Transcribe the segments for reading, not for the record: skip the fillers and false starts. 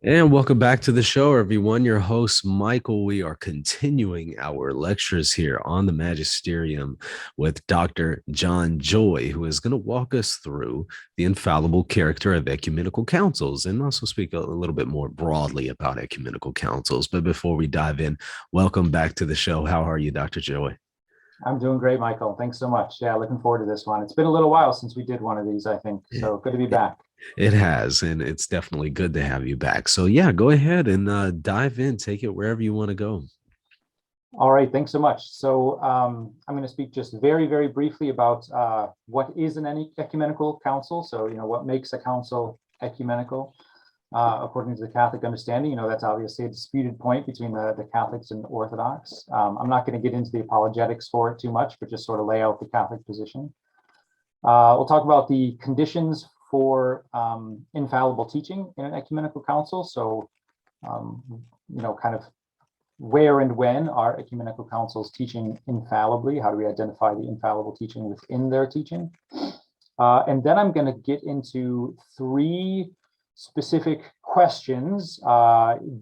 And welcome back to the show, everyone. Your host, Michael. We are continuing our lectures here on the Magisterium with Dr. John Joy, who is going to walk us through the infallible character of ecumenical councils and also speak a little bit more broadly about ecumenical councils. But before we dive in, welcome back to the show. How are you, Dr. Joy? I'm doing great, Michael. Thanks so much. Yeah, looking forward to this one. It's been a little while since we did one of these, I think. So good to be back. It has, and it's definitely good to have you back. So, yeah, go ahead and dive in, take it wherever you want to go. All right, thanks so much. So I'm going to speak just very, very briefly about what is an ecumenical council. So, what makes a council ecumenical? According to the Catholic understanding, that's obviously a disputed point between the Catholics and the Orthodox. I'm not going to get into the apologetics for it too much, but just sort of lay out the Catholic position. We'll talk about the conditions for infallible teaching in an ecumenical council. So, kind of where and when are ecumenical councils teaching infallibly? How do we identify the infallible teaching within their teaching? And then I'm going to get into three specific questions,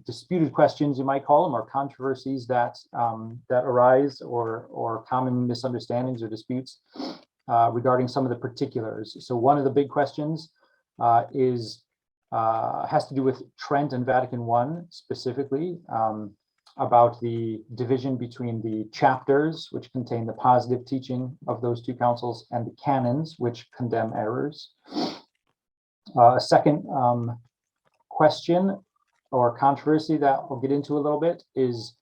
disputed questions, you might call them, or controversies that arise, or common misunderstandings or disputes regarding some of the particulars. So one of the big questions has to do with Trent and Vatican I specifically, about the division between the chapters, which contain the positive teaching of those two councils, and the canons, which condemn errors. A second question or controversy that we'll get into a little bit is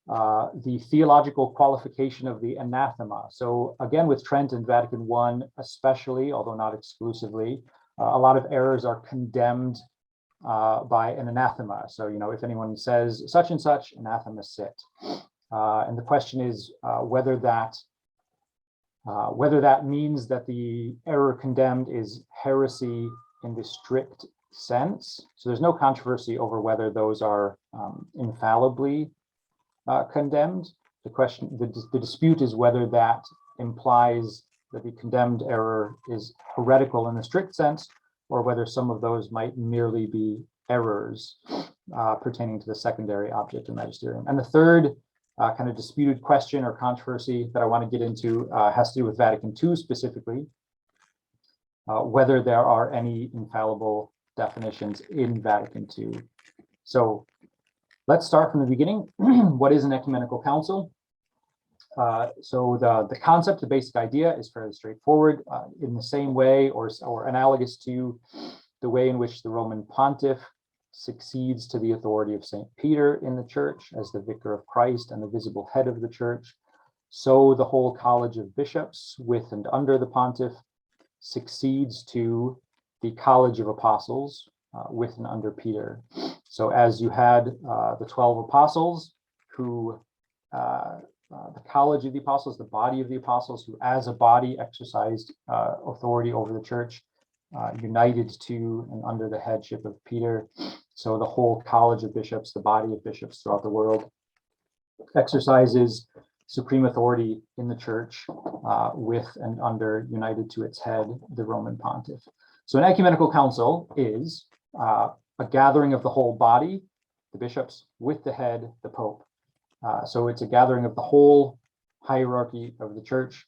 the theological qualification of the anathema. So again, with Trent and Vatican I especially, although not exclusively, a lot of errors are condemned by an anathema. So, if anyone says such and such, anathema sit. And the question is whether that means that the error condemned is heresy in the strict sense. So there's no controversy over whether those are infallibly condemned. The dispute is whether that implies that the condemned error is heretical in the strict sense, or whether some of those might merely be errors pertaining to the secondary object of magisterium. And the third kind of disputed question or controversy that I want to get into has to do with Vatican II specifically, whether there are any infallible definitions in Vatican II. So let's start from the beginning. What is an ecumenical council? So the concept, the basic idea is fairly straightforward, in the same way or analogous to the way in which the Roman pontiff succeeds to the authority of St. Peter in the church as the vicar of Christ and the visible head of the church. So the whole college of bishops with and under the pontiff succeeds to the college of apostles with and under Peter. So as you had the 12 apostles who the college of the apostles, the body of the apostles, who as a body exercised authority over the church, united to and under the headship of Peter. So the whole college of bishops, the body of bishops throughout the world, exercises supreme authority in the church with and under, united to its head, the Roman pontiff. So an ecumenical council is a gathering of the whole body, the bishops, with the head, the pope. So it's a gathering of the whole hierarchy of the church,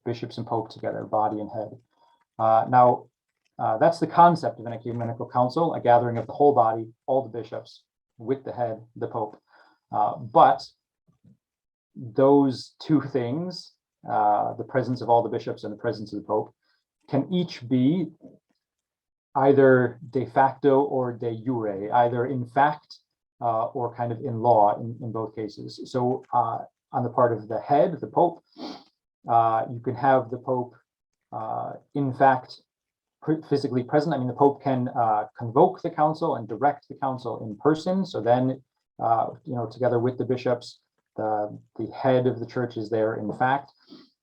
bishops and pope together, body and head. Now, that's the concept of an ecumenical council, a gathering of the whole body, all the bishops, with the head, the pope. But those two things, the presence of all the bishops and the presence of the pope, can each be either de facto or de jure, either in fact or kind of in law in both cases. So on the part of the head, the Pope, you can have the Pope in fact physically present. I mean, the Pope can convoke the council and direct the council in person. So then, together with the bishops, the head of the church is there in fact,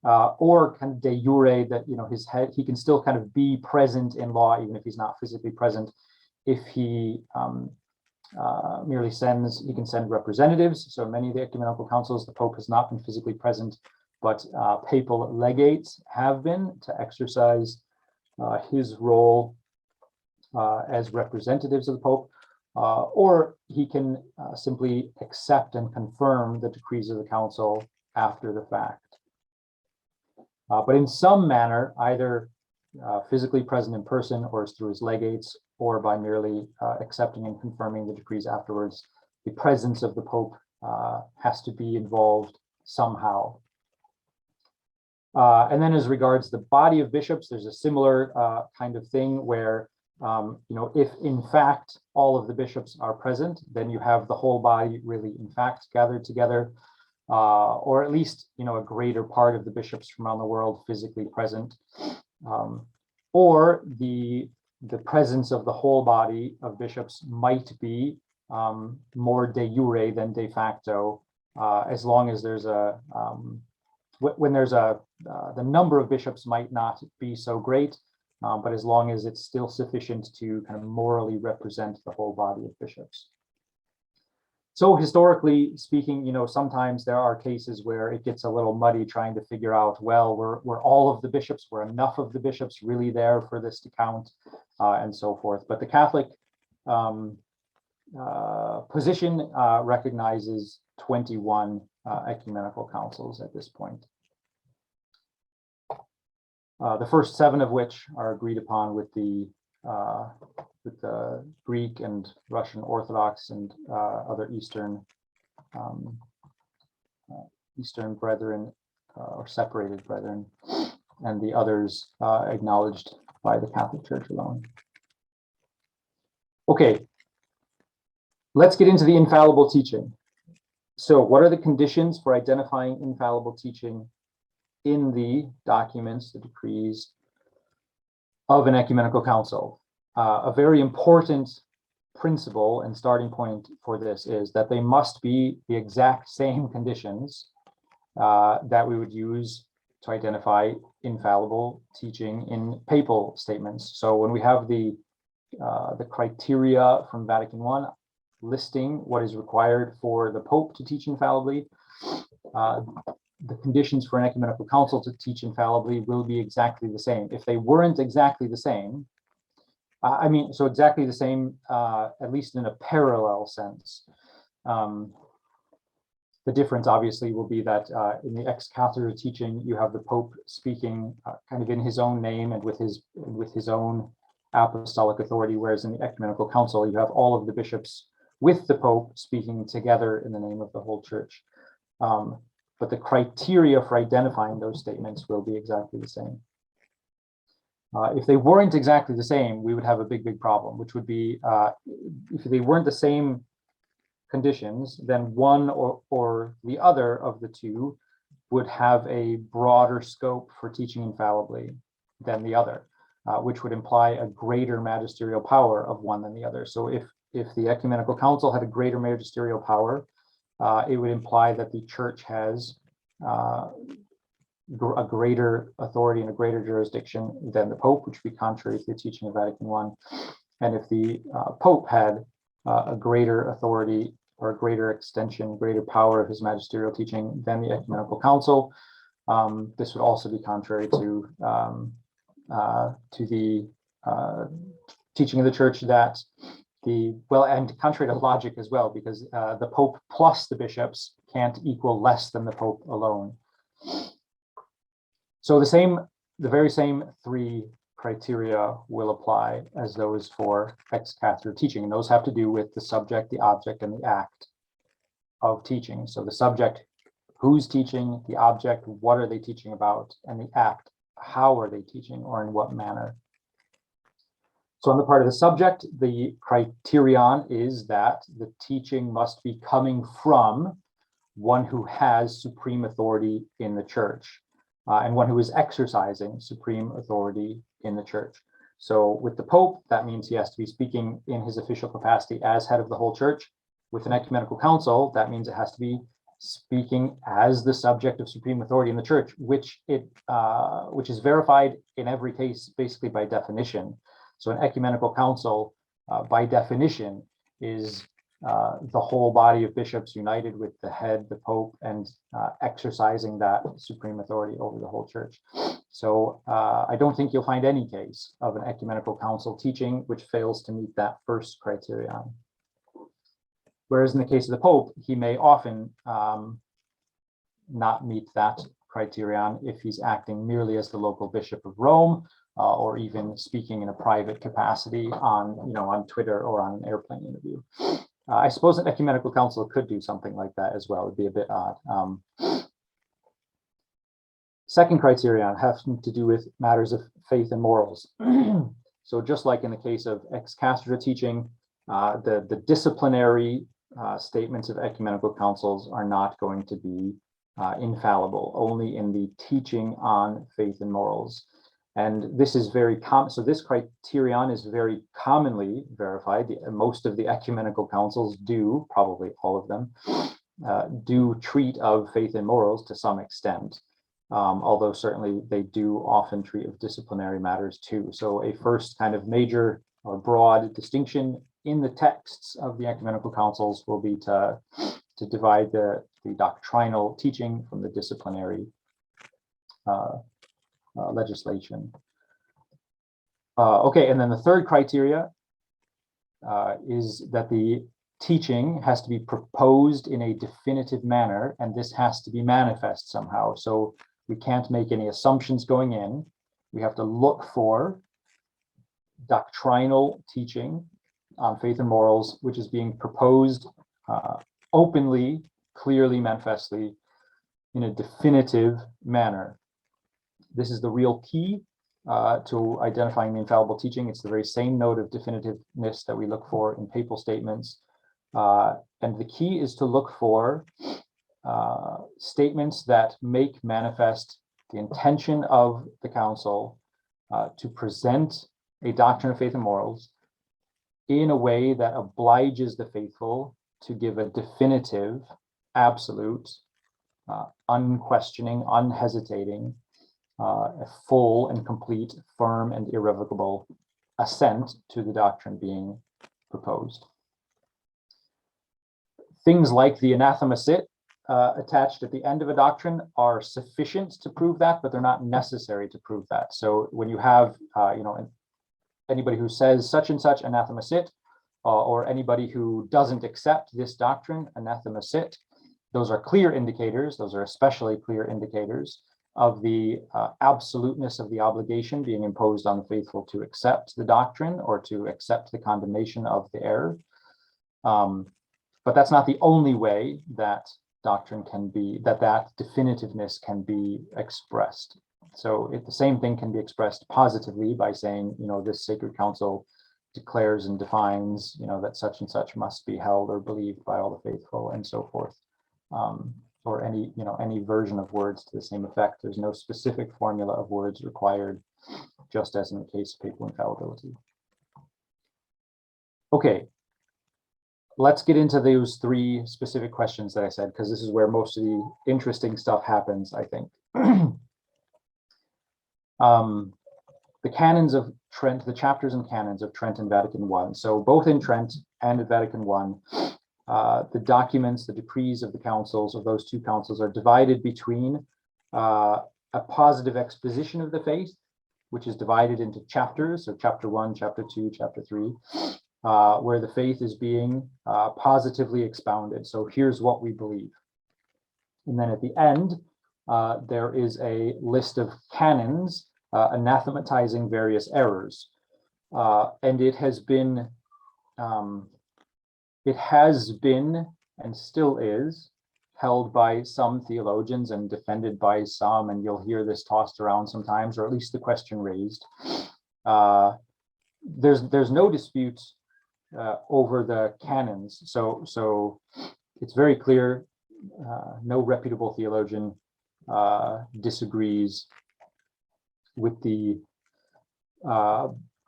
or kind of de jure, that his head, he can still kind of be present in law even if he's not physically present. If he merely he can send representatives. So many of the ecumenical councils, the Pope has not been physically present, but papal legates have been to exercise his role as representatives of the Pope. or he can simply accept and confirm the decrees of the council after the fact. But in some manner, either physically present in person or through his legates, or by merely accepting and confirming the decrees afterwards, the presence of the Pope has to be involved somehow. And then as regards the body of bishops, there's a similar kind of thing where, if in fact all of the bishops are present, then you have the whole body really in fact gathered together, or at least, a greater part of the bishops from around the world physically present, or the presence of the whole body of bishops might be more de jure than de facto, as long as there's when there's the number of bishops might not be so great, but as long as it's still sufficient to kind of morally represent the whole body of bishops. So historically speaking, sometimes there are cases where it gets a little muddy trying to figure out, well, were all of the bishops, were enough of the bishops really there for this to count, and so forth. But the Catholic position recognizes 21 ecumenical councils at this point. The first 7 of which are agreed upon with the Greek and Russian Orthodox and other Eastern brethren, or separated brethren, and the others acknowledged by the Catholic Church alone. Okay, let's get into the infallible teaching. So what are the conditions for identifying infallible teaching in the documents, the decrees of an ecumenical council? A very important principle and starting point for this is that they must be the exact same conditions that we would use to identify infallible teaching in papal statements. So when we have the criteria from Vatican I listing what is required for the Pope to teach infallibly, the conditions for an ecumenical council to teach infallibly will be exactly the same. If they weren't exactly the same, so exactly the same, at least in a parallel sense. The difference obviously will be that in the ex cathedra teaching, you have the Pope speaking kind of in his own name and with his own apostolic authority, whereas in the ecumenical council, you have all of the bishops with the Pope speaking together in the name of the whole church. But the criteria for identifying those statements will be exactly the same. If they weren't exactly the same, we would have a big problem, which would be if they weren't the same conditions, then one or the other of the two would have a broader scope for teaching infallibly than the other, which would imply a greater magisterial power of one than the other. So if the ecumenical council had a greater magisterial power, it would imply that the church has a greater authority and a greater jurisdiction than the Pope, which would be contrary to the teaching of Vatican I. And if the Pope had a greater authority or a greater extension, greater power of his magisterial teaching than the ecumenical council, this would also be contrary to the teaching of the church that and contrary to logic as well, because the Pope plus the bishops can't equal less than the Pope alone. So the very same 3 criteria will apply as those for ex cathedra teaching, and those have to do with the subject, the object, and the act of teaching. So the subject, who's teaching; the object, what are they teaching about; and the act, how are they teaching or in what manner. So on the part of the subject, the criterion is that the teaching must be coming from one who has supreme authority in the church, and one who is exercising supreme authority in the church. So with the Pope, that means he has to be speaking in his official capacity as head of the whole church. With an ecumenical council, that means it has to be speaking as the subject of supreme authority in the church, which is verified in every case basically by definition. So an ecumenical council, by definition, is the whole body of bishops united with the head, the Pope, and exercising that supreme authority over the whole church. So I don't think you'll find any case of an ecumenical council teaching which fails to meet that first criterion. Whereas in the case of the Pope, he may often not meet that criterion if he's acting merely as the local bishop of Rome, or even speaking in a private capacity on Twitter or on an airplane interview. I suppose an ecumenical council could do something like that as well. It'd be a bit odd. Second criterion has to do with matters of faith and morals. So just like in the case of ex cathedra teaching, the disciplinary statements of ecumenical councils are not going to be infallible, only in the teaching on faith and morals. And this is very common. So this criterion is very commonly verified. Most of the ecumenical councils do, probably all of them, do treat of faith and morals to some extent. Although certainly they do often treat of disciplinary matters too. So a first kind of major or broad distinction in the texts of the ecumenical councils will be to divide the doctrinal teaching from the disciplinary legislation. Okay, and then the third criteria is that the teaching has to be proposed in a definitive manner, and this has to be manifest somehow. So we can't make any assumptions going in. We have to look for doctrinal teaching on faith and morals, which is being proposed openly, clearly, manifestly, in a definitive manner. This is the real key to identifying the infallible teaching. It's the very same note of definitiveness that we look for in papal statements. And the key is to look for statements that make manifest the intention of the council to present a doctrine of faith and morals in a way that obliges the faithful to give a definitive, absolute, unquestioning, unhesitating, a full and complete, firm and irrevocable assent to the doctrine being proposed. Things like the anathema sit attached at the end of a doctrine are sufficient to prove that, but they're not necessary to prove that. So when you have, anybody who says such and such anathema sit, or anybody who doesn't accept this doctrine, anathema sit, those are clear indicators. Those are especially clear indicators of the absoluteness of the obligation being imposed on the faithful to accept the doctrine or to accept the condemnation of the error. But that's not the only way that doctrine can be, that definitiveness can be expressed. So the same thing can be expressed positively by saying, this sacred council declares and defines, that such and such must be held or believed by all the faithful, and so forth. Or any version of words to the same effect. There's no specific formula of words required, just as in the case of papal infallibility. Okay, let's get into those three specific questions that I said, because this is where most of the interesting stuff happens, I think. The canons of Trent, the chapters and canons of Trent and Vatican I. So both in Trent and at Vatican I, the documents, the decrees of the councils, of those two councils, are divided between a positive exposition of the faith, which is divided into chapters, so chapter 1, chapter 2, chapter 3, where the faith is being positively expounded. So here's what we believe. And then at the end, there is a list of canons anathematizing various errors. And it has been and still is held by some theologians and defended by some, and you'll hear this tossed around sometimes, or at least the question raised. There's no dispute over the canons, so it's very clear. No reputable theologian disagrees with the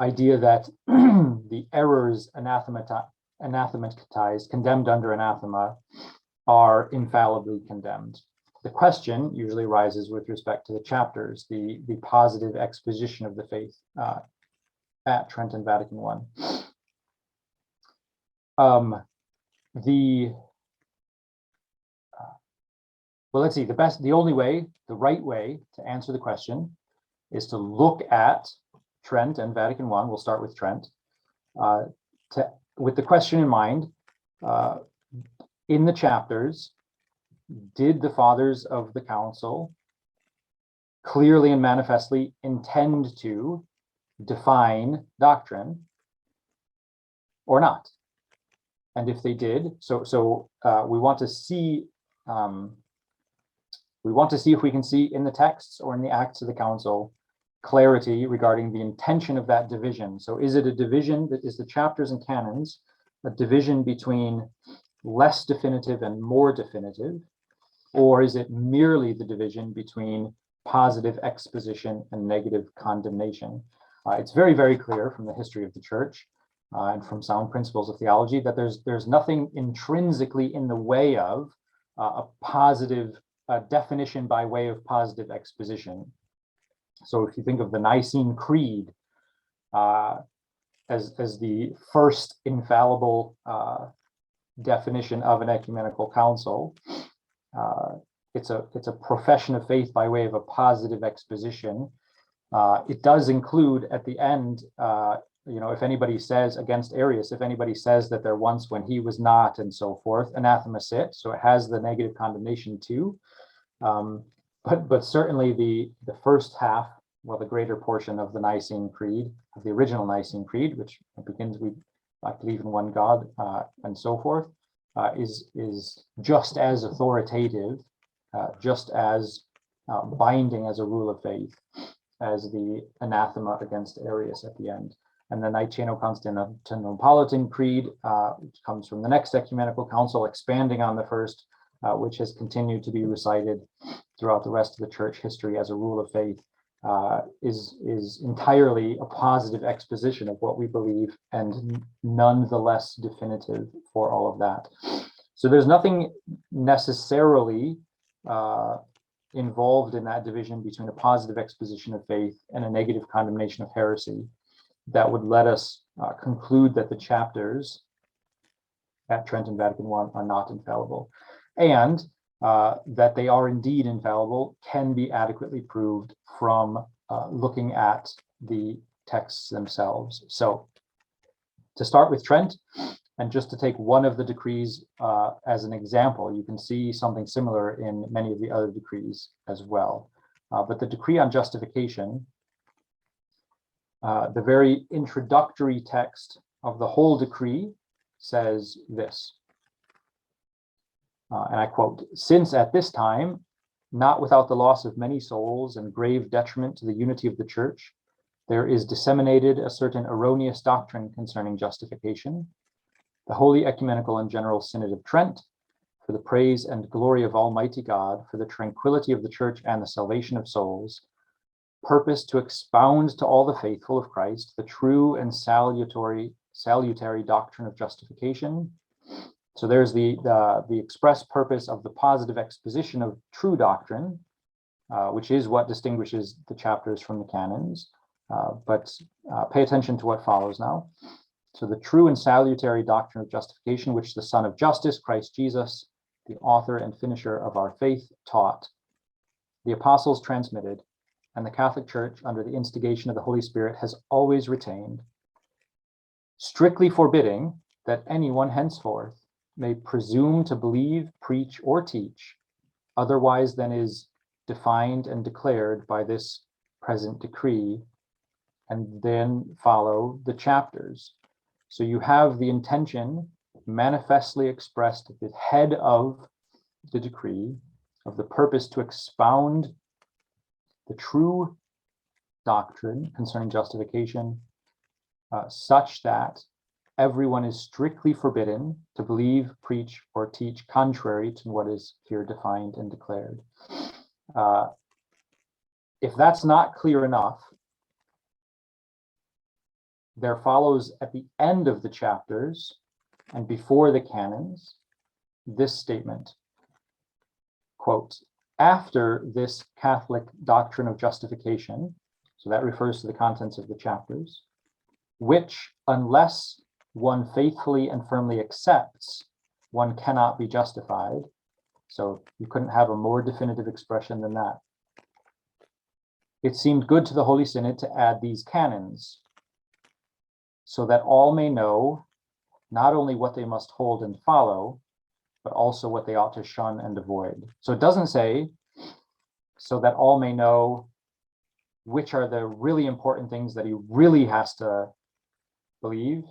idea that the errors anathematized, condemned under anathema, are infallibly condemned. The question usually arises with respect to the chapters, the positive exposition of the faith at Trent and Vatican I. Well, let's see, the only way, the right way to answer the question is to look at Trent and Vatican I. We'll start with Trent. With the question in mind, in the chapters, did the fathers of the council clearly and manifestly intend to define doctrine or not? And if they did, we want to see if we can see in the texts or in the Acts of the Council clarity regarding the intention of that division. So is it a division that is the chapters and canons, a division between less definitive and more definitive, or is it merely the division between positive exposition and negative condemnation? It's very, very clear from the history of the church and from sound principles of theology that there's nothing intrinsically in the way of a positive definition by way of positive exposition. So if you think of the Nicene Creed as the first infallible definition of an ecumenical council, it's a profession of faith by way of a positive exposition. It does include at the end, if anybody says against Arius, if anybody says that there once when he was not, and so forth, anathema sit. So it has the negative condemnation too. But certainly the first half, well, the greater portion of the Nicene Creed, of the original Nicene Creed, which begins with "I believe in one God" and so forth, is just as authoritative, just as binding as a rule of faith as the anathema against Arius at the end. And the Niceno-Constantinopolitan Creed, which comes from the next ecumenical council, expanding on the first, which has continued to be recited throughout the rest of the church history as a rule of faith, is entirely a positive exposition of what we believe and none the less definitive for all of that. So there's nothing necessarily involved in that division between a positive exposition of faith and a negative condemnation of heresy that would let us conclude that the chapters at Trent and Vatican I are not infallible, and that they are indeed infallible can be adequately proved from looking at the texts themselves. So to start with Trent, and just to take one of the decrees as an example, you can see something similar in many of the other decrees as well. But the decree on justification, the very introductory text of the whole decree says this, and I quote, "Since at this time, not without the loss of many souls and grave detriment to the unity of the church, there is disseminated a certain erroneous doctrine concerning justification, the Holy Ecumenical and General Synod of Trent, for the praise and glory of Almighty God, for the tranquility of the church and the salvation of souls, purpose to expound to all the faithful of Christ the true and salutary doctrine of justification." So there's the express purpose of the positive exposition of true doctrine, which is what distinguishes the chapters from the canons. But pay attention to what follows now. So the true and salutary doctrine of justification, which the Son of Justice, Christ Jesus, the author and finisher of our faith, taught, the apostles transmitted, and the Catholic Church, under the instigation of the Holy Spirit, has always retained, strictly forbidding that anyone henceforth may presume to believe, preach, or teach otherwise than is defined and declared by this present decree, and then follow the chapters. So you have the intention manifestly expressed at the head of the decree of the purpose to expound the true doctrine concerning justification, such that everyone is strictly forbidden to believe, preach, or teach contrary to what is here defined and declared. If that's not clear enough, there follows at the end of the chapters and before the canons this statement, quote, "After this Catholic doctrine of justification," so that refers to the contents of the chapters, "which, unless one faithfully and firmly accepts, one cannot be justified." So you couldn't have a more definitive expression than that. "It seemed good to the Holy Synod to add these canons, so that all may know not only what they must hold and follow, but also what they ought to shun and avoid. So it doesn't say, so that all may know which are the really important things that he really has to believe,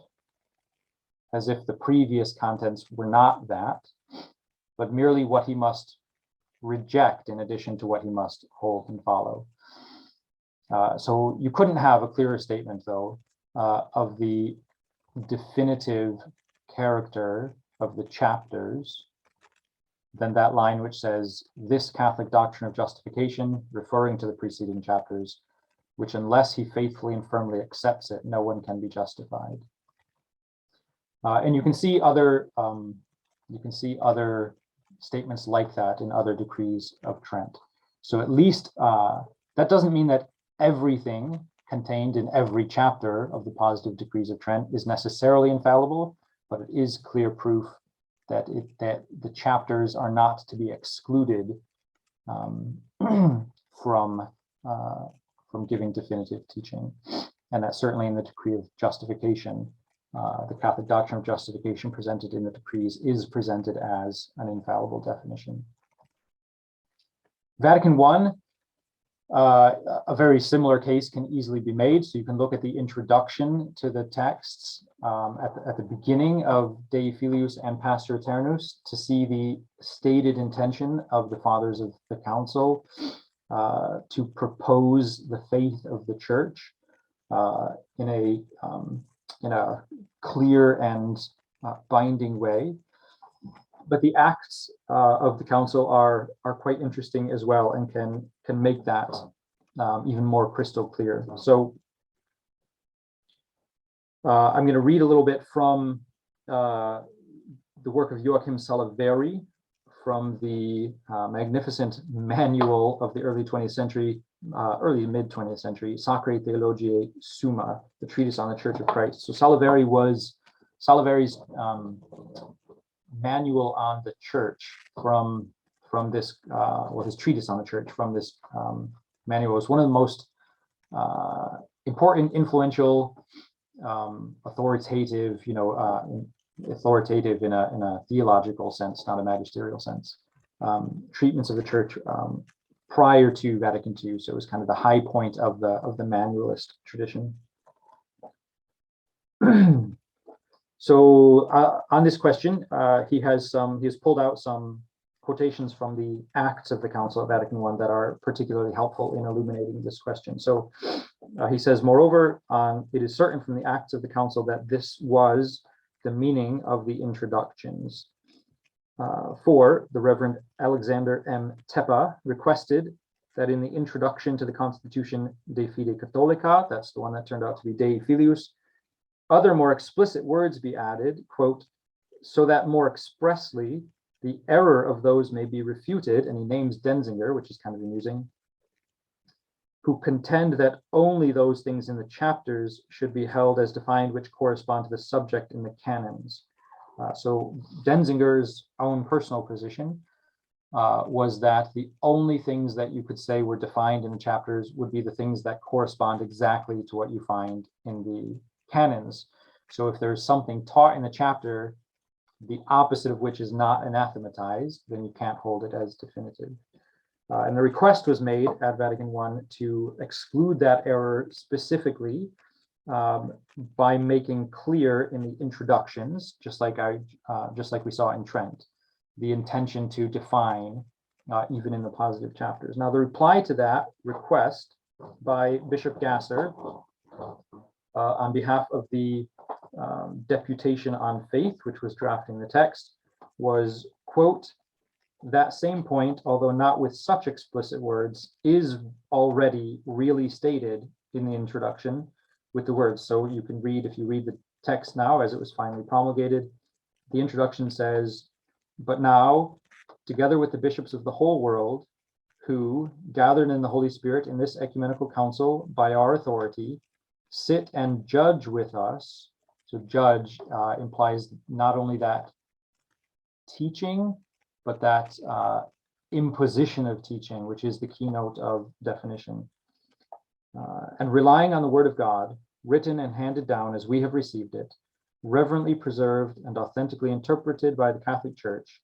as if the previous contents were not that, but merely what he must reject in addition to what he must hold and follow. So you couldn't have a clearer statement, though, of the definitive character of the chapters than that line which says, this Catholic doctrine of justification, referring to the preceding chapters, which unless he faithfully and firmly accepts it, no one can be justified. And you can see other statements like that in other decrees of Trent. So at least that doesn't mean that everything contained in every chapter of the positive decrees of Trent is necessarily infallible, but it is clear proof that the chapters are not to be excluded from giving definitive teaching, and that certainly in the decree of justification, the Catholic doctrine of justification presented in the decrees is presented as an infallible definition. Vatican I, a very similar case can easily be made. So you can look at the introduction to the texts at the beginning of Dei Filius and Pastor Eternus to see the stated intention of the fathers of the council to propose the faith of the church in a clear and binding way. But the acts of the council are quite interesting as well, and can make that even more crystal clear. So I'm going to read a little bit from the work of Joachim Salaveri from the magnificent manual of the early 20th century, early mid 20th century, Sacrae Theologiae Summa, the treatise on the Church of Christ. So Salaveri's manual on the church from this, his treatise on the church from this manual is one of the most important, influential, authoritative, authoritative in a theological sense, not a magisterial sense, treatments of the church prior to Vatican II. So it was kind of the high point of the manualist tradition. So on this question, he has pulled out some quotations from the Acts of the Council of Vatican I that are particularly helpful in illuminating this question. So he says, moreover, it is certain from the Acts of the Council that this was the meaning of the introductions. For the Reverend Alexander M. Teppa requested that in the introduction to the Constitution De Fide Catholica, that's the one that turned out to be Dei Filius, other more explicit words be added, quote, so that more expressly the error of those may be refuted, and he names Denzinger, which is kind of amusing, who contend that only those things in the chapters should be held as defined which correspond to the subject in the canons. So Denzinger's own personal position was that the only things that you could say were defined in the chapters would be the things that correspond exactly to what you find in the canons. So if there's something taught in the chapter, the opposite of which is not anathematized, then you can't hold it as definitive. And the request was made at Vatican I to exclude that error specifically by making clear in the introductions, just like we saw in Trent, the intention to define even in the positive chapters. Now, the reply to that request by Bishop Gasser on behalf of the Deputation on Faith, which was drafting the text, was, quote, that same point, although not with such explicit words, is already really stated in the introduction with the words. So you can read, if you read the text now as it was finally promulgated, the introduction says, but now, together with the bishops of the whole world, who, gathered in the Holy Spirit in this ecumenical council by our authority, sit and judge with us. So judge implies not only that teaching, but that imposition of teaching, which is the keynote of definition. And relying on the word of God, written and handed down as we have received it, reverently preserved and authentically interpreted by the Catholic Church,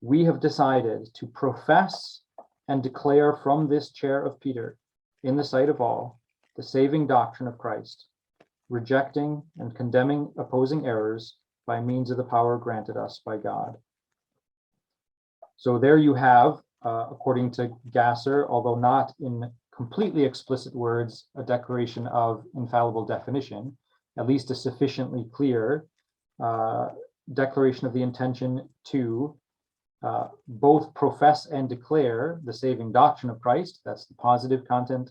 we have decided to profess and declare from this chair of Peter, in the sight of all, the saving doctrine of Christ, rejecting and condemning opposing errors by means of the power granted us by God. So there you have, according to Gasser, although not in completely explicit words, a declaration of infallible definition, at least a sufficiently clear declaration of the intention to both profess and declare the saving doctrine of Christ, that's the positive content,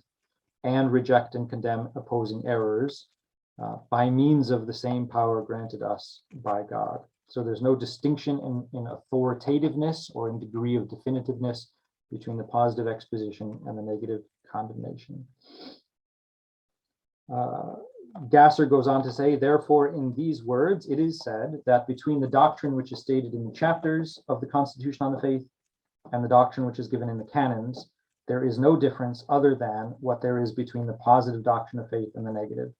and reject and condemn opposing errors by means of the same power granted us by God. So there's no distinction in authoritativeness or in degree of definitiveness between the positive exposition and the negative condemnation. Gasser goes on to say, therefore, in these words, it is said that between the doctrine which is stated in the chapters of the Constitution on the Faith and the doctrine which is given in the canons, there is no difference other than what there is between the positive doctrine of faith and the negative.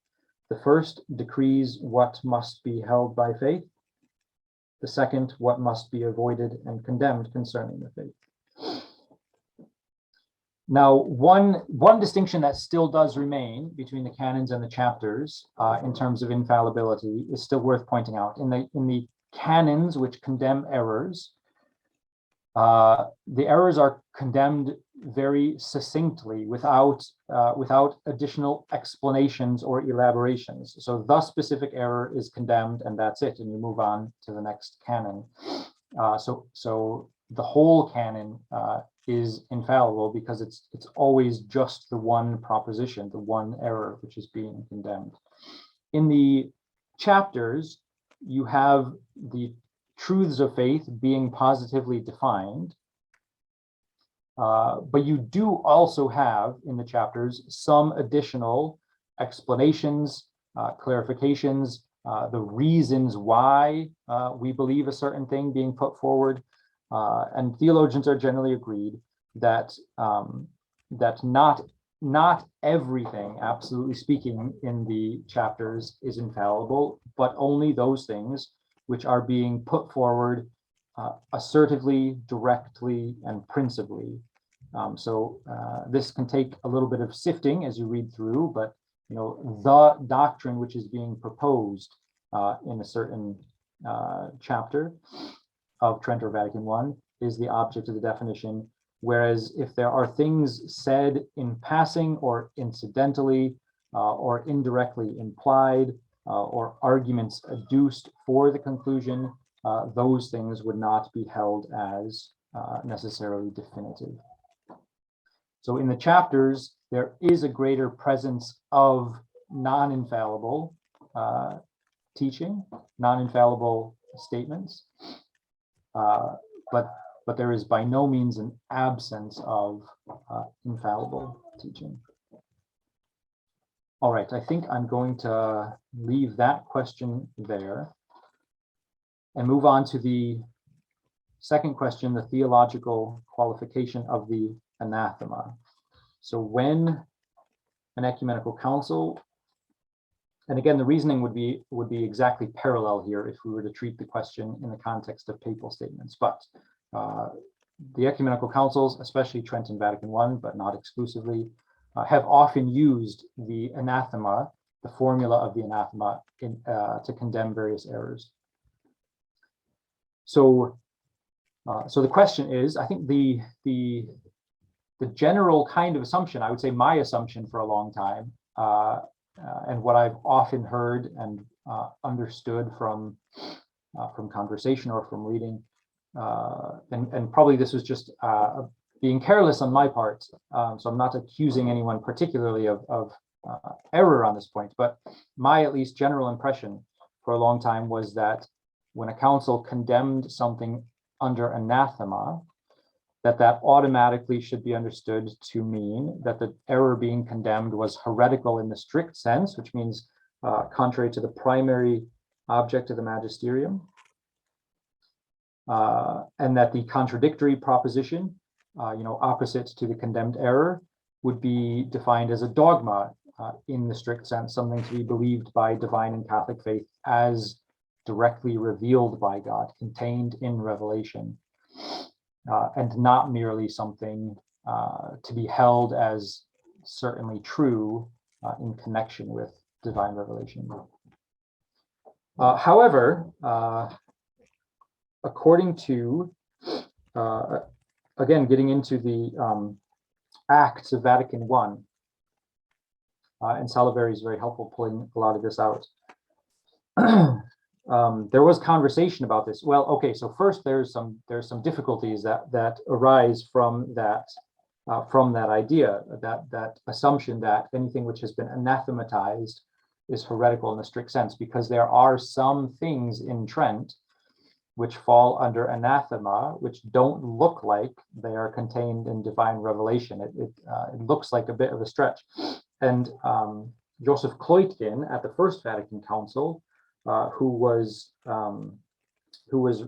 The first decrees what must be held by faith. The second, what must be avoided and condemned concerning the faith. Now, one distinction that still does remain between the canons and the chapters in terms of infallibility is still worth pointing out. In the canons which condemn errors, the errors are condemned very succinctly without additional explanations or elaborations. So the specific error is condemned and that's it, and you move on to the next canon. So the whole canon is infallible because it's always just the one proposition, the one error which is being condemned. In the chapters, you have the truths of faith being positively defined, but you do also have in the chapters some additional explanations, clarifications, the reasons why we believe a certain thing being put forward. And theologians are generally agreed that that not everything, absolutely speaking, in the chapters is infallible, but only those things which are being put forward assertively, directly, and principally. So this can take a little bit of sifting as you read through, but the doctrine which is being proposed in a certain chapter of Trent or Vatican I is the object of the definition. Whereas if there are things said in passing or incidentally or indirectly implied or arguments adduced for the conclusion, those things would not be held as necessarily definitive. So in the chapters, there is a greater presence of non-infallible teaching, non-infallible statements, but there is by no means an absence of infallible teaching. All right, I think I'm going to leave that question there and move on to the second question, the theological qualification of the anathema. So when an ecumenical council, and again, the reasoning would be exactly parallel here if we were to treat the question in the context of papal statements, but the ecumenical councils, especially Trent and Vatican I, but not exclusively, have often used the anathema, the formula of the anathema, to condemn various errors. So the question is, I think the general kind of assumption, I would say my assumption for a long time, and what I've often heard and understood from conversation or from reading, and probably this was just being careless on my part, so I'm not accusing anyone particularly of error on this point, but my at least general impression for a long time was that when a council condemned something under anathema, that automatically should be understood to mean that the error being condemned was heretical in the strict sense, which means contrary to the primary object of the magisterium, and that the contradictory proposition, opposite to the condemned error, would be defined as a dogma in the strict sense, something to be believed by divine and Catholic faith as directly revealed by God, contained in revelation. and not merely something to be held as certainly true in connection with divine revelation. However, according to, again, getting into the Acts of Vatican I, and Saliveri is very helpful pulling a lot of this out. There was conversation about this. Well, okay, so first there's some difficulties that arise from that idea, that assumption that anything which has been anathematized is heretical in the strict sense, because there are some things in Trent which fall under anathema, which don't look like they are contained in divine revelation. It looks like a bit of a stretch. And Joseph Kloitkin at the First Vatican Council, who was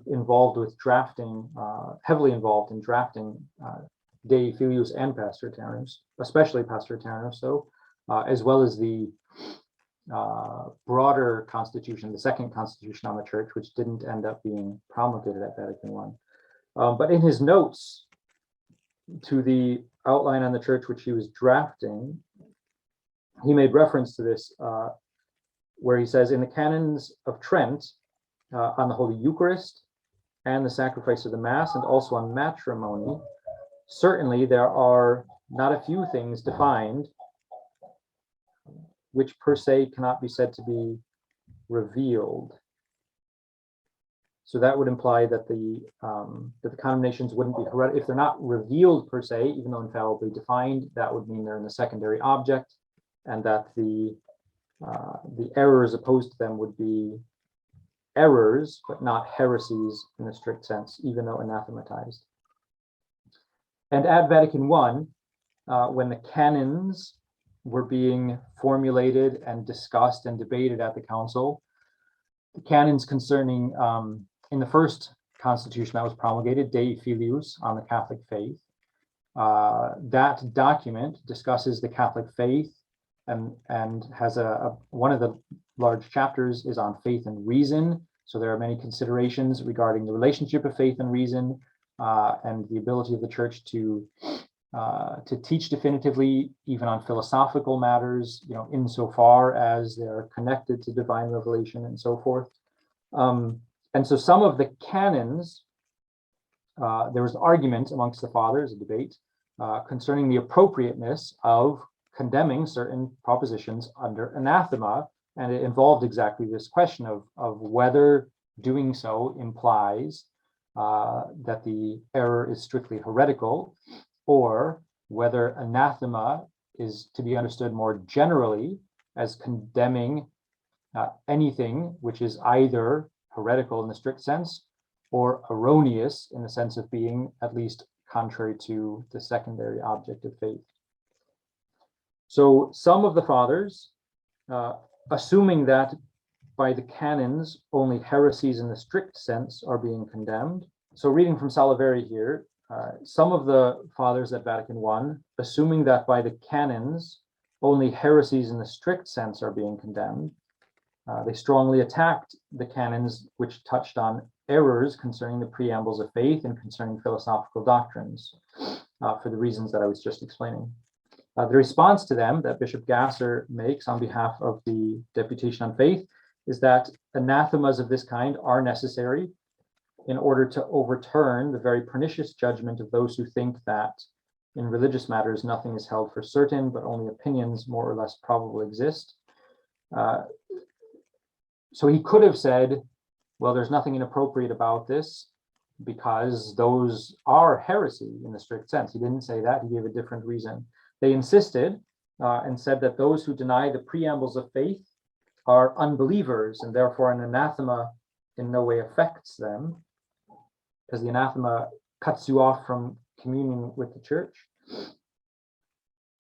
involved with drafting, heavily involved in drafting Dei Filius and Pastor Eternus, especially Pastor Eternus, so as well as the broader constitution, the second constitution on the church, which didn't end up being promulgated at Vatican I. But in his notes to the outline on the church which he was drafting, he made reference to this, where he says, in the canons of Trent, on the Holy Eucharist and the sacrifice of the Mass, and also on matrimony, certainly there are not a few things defined which per se cannot be said to be revealed. So that would imply that the condemnations wouldn't be heretical. If they're not revealed per se, even though infallibly defined, that would mean they're in the secondary object, and that the errors opposed to them would be errors, but not heresies in the strict sense, even though anathematized. And at Vatican I, when the canons were being formulated and discussed and debated at the council, the canons concerning, in the first constitution that was promulgated, Dei Filius, on the Catholic faith, that document discusses the Catholic faith and has one of the large chapters is on faith and reason. So there are many considerations regarding the relationship of faith and reason, and the ability of the church to teach definitively, even on philosophical matters, insofar as they're connected to divine revelation and so forth. And so some of the canons, there was argument amongst the fathers, a debate, concerning the appropriateness of condemning certain propositions under anathema, and it involved exactly this question of whether doing so implies that the error is strictly heretical, or whether anathema is to be understood more generally as condemning anything which is either heretical in the strict sense or erroneous in the sense of being at least contrary to the secondary object of faith. So some of the fathers, assuming that by the canons only heresies in the strict sense are being condemned. So reading from Saliveri here, some of the fathers at Vatican I, assuming that by the canons only heresies in the strict sense are being condemned, they strongly attacked the canons which touched on errors concerning the preambles of faith and concerning philosophical doctrines, for the reasons that I was just explaining. The response to them that Bishop Gasser makes on behalf of the Deputation on Faith is that anathemas of this kind are necessary in order to overturn the very pernicious judgment of those who think that in religious matters nothing is held for certain, but only opinions more or less probable exist. So he could have said, well, there's nothing inappropriate about this because those are heresy in the strict sense. He didn't say that. He gave a different reason. They insisted and said that those who deny the preambles of faith are unbelievers, and therefore an anathema in no way affects them, because the anathema cuts you off from communion with the church.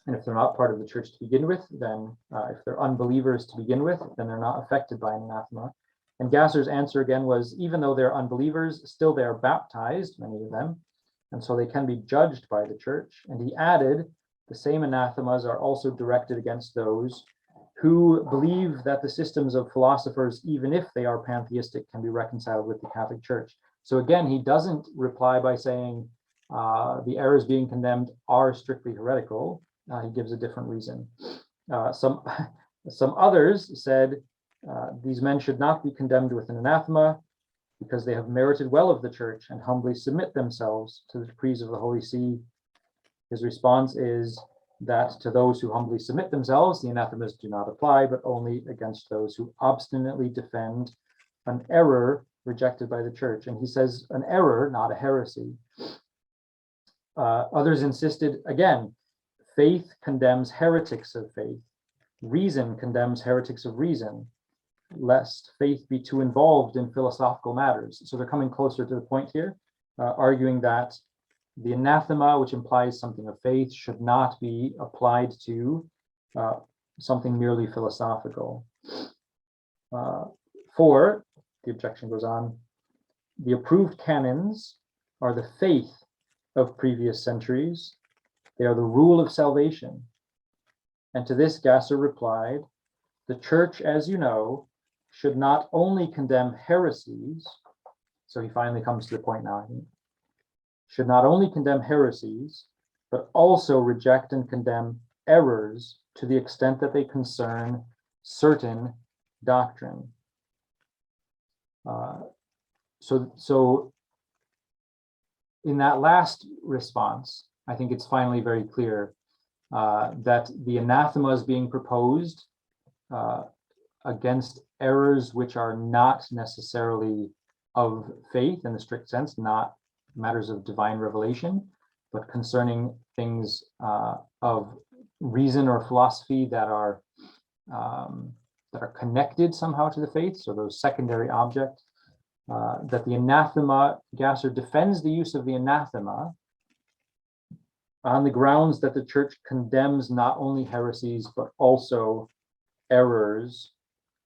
And if they're not part of the church to begin with, then if they're unbelievers to begin with, then they're not affected by an anathema. And Gasser's answer again was, even though they're unbelievers, still they are baptized, many of them, and so they can be judged by the church. And he added, the same anathemas are also directed against those who believe that the systems of philosophers, even if they are pantheistic, can be reconciled with the Catholic Church. So again, he doesn't reply by saying, the errors being condemned are strictly heretical. He gives a different reason. Some others said these men should not be condemned with an anathema because they have merited well of the church and humbly submit themselves to the decrees of the Holy See. His response is that to those who humbly submit themselves, the anathemas do not apply, but only against those who obstinately defend an error rejected by the church. And he says an error, not a heresy. Others insisted, again, faith condemns heretics of faith. Reason condemns heretics of reason, lest faith be too involved in philosophical matters. So they're coming closer to the point here, arguing that the anathema, which implies something of faith, should not be applied to something merely philosophical. For, the objection goes on, the approved canons are the faith of previous centuries. They are the rule of salvation. And to this Gasser replied, the church, as you know, should not only condemn heresies, so he finally comes to the point now, should not only condemn heresies, but also reject and condemn errors to the extent that they concern certain doctrine. So in that last response, I think it's finally very clear that the anathema is being proposed against errors which are not necessarily of faith in the strict sense, not matters of divine revelation, but concerning things of reason or philosophy that are connected somehow to the faith, so those secondary objects. That the anathema, Gasser defends the use of the anathema on the grounds that the church condemns not only heresies, but also errors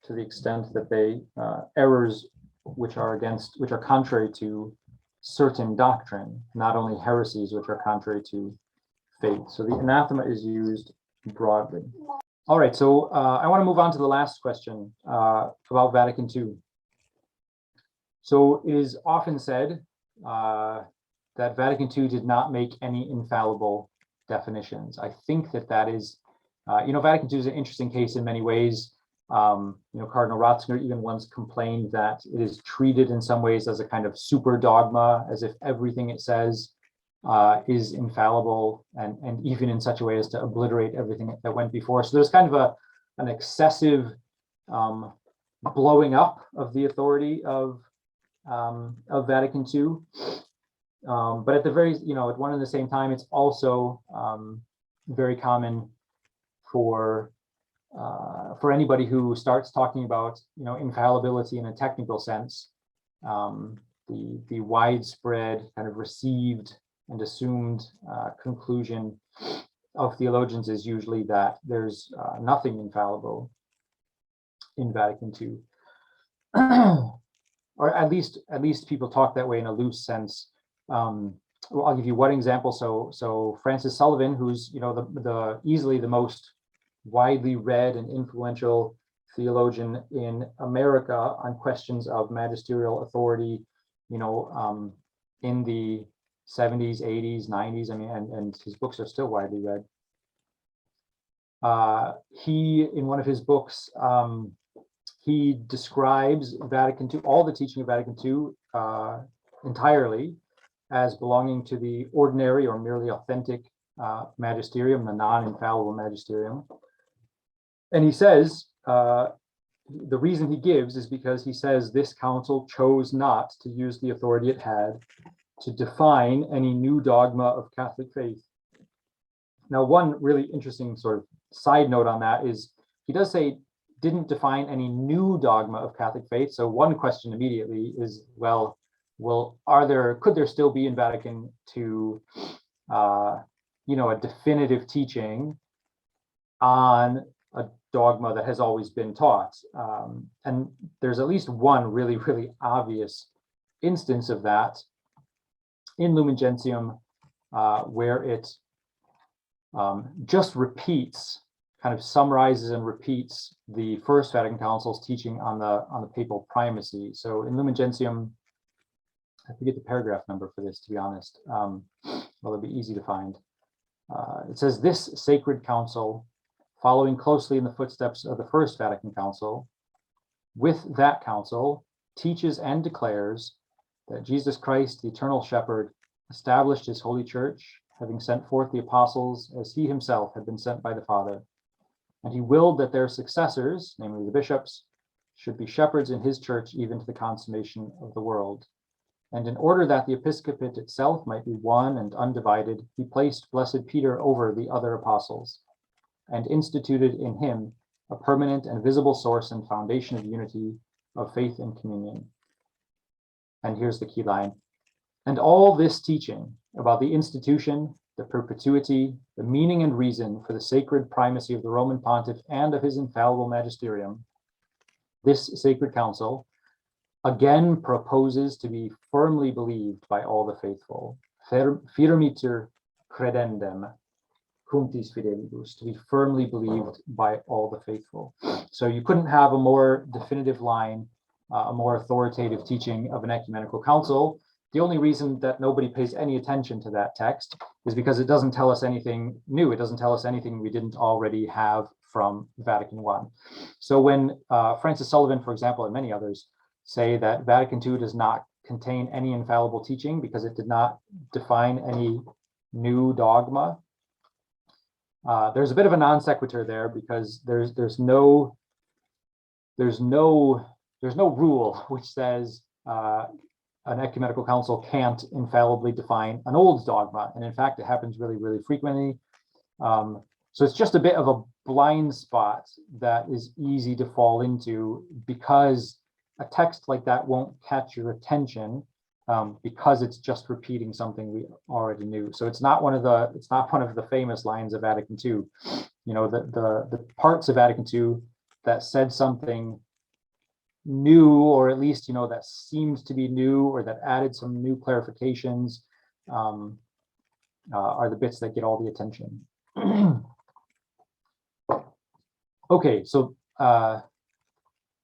to the extent that they, errors which are contrary to certain doctrine, not only heresies which are contrary to faith. So the anathema is used broadly. All right, so I want to move on to the last question about Vatican II. So it is often said that Vatican II did not make any infallible definitions. I think that is, Vatican II is an interesting case in many ways. Cardinal Ratzinger even once complained that it is treated in some ways as a kind of super dogma, as if everything it says is infallible, and even in such a way as to obliterate everything that went before. So there's kind of an excessive blowing up of the authority of Vatican II. But at the very, at one and the same time, it's also very common for anybody who starts talking about, infallibility in a technical sense, the widespread kind of received and assumed conclusion of theologians is usually that there's nothing infallible in Vatican II. Or at least people talk that way in a loose sense. Well, I'll give you one example. So Francis Sullivan, who's the easily the most widely read and influential theologian in America on questions of magisterial authority, in the 70s, 80s, 90s. I mean, and his books are still widely read. He, in one of his books, he describes Vatican II, all the teaching of Vatican II entirely as belonging to the ordinary or merely authentic magisterium, the non-infallible magisterium. And he says, the reason he gives is because he says this council chose not to use the authority it had to define any new dogma of Catholic faith. Now, one really interesting sort of side note on that is he does say didn't define any new dogma of Catholic faith. So one question immediately is, well, could there still be in Vatican II, a definitive teaching on a dogma that has always been taught? And there's at least one really, really obvious instance of that in Lumen Gentium, where it just repeats, kind of summarizes and repeats the First Vatican Council's teaching on the papal primacy. So in Lumen Gentium, I forget the paragraph number for this, to be honest. Well, it'll be easy to find. It says, this sacred council, following closely in the footsteps of the First Vatican Council, with that council, teaches and declares that Jesus Christ, the eternal shepherd, established his holy church, having sent forth the apostles as he himself had been sent by the Father. And he willed that their successors, namely the bishops, should be shepherds in his church even to the consummation of the world. And in order that the episcopate itself might be one and undivided, he placed blessed Peter over the other apostles, and instituted in him a permanent and visible source and foundation of unity, of faith and communion. And here's the key line. And all this teaching about the institution, the perpetuity, the meaning and reason for the sacred primacy of the Roman pontiff and of his infallible magisterium, this sacred council again proposes to be firmly believed by all the faithful. Firmiter credendem, cunctis fidelibus, to be firmly believed by all the faithful. So you couldn't have a more definitive line, a more authoritative teaching of an ecumenical council. The only reason that nobody pays any attention to that text is because it doesn't tell us anything new. It doesn't tell us anything we didn't already have from Vatican I. So when Francis Sullivan, for example, and many others say that Vatican II does not contain any infallible teaching because it did not define any new dogma, there's a bit of a non sequitur there, because there's no rule which says an ecumenical council can't infallibly define an old dogma, and in fact it happens really, really frequently. So it's just a bit of a blind spot that is easy to fall into, because a text like that won't catch your attention because it's just repeating something we already knew. So it's not one of the famous lines of Vatican II. You know, the parts of Vatican II that said something new, or at least, you know, that seemed to be new, or that added some new clarifications, are the bits that get all the attention. Okay, so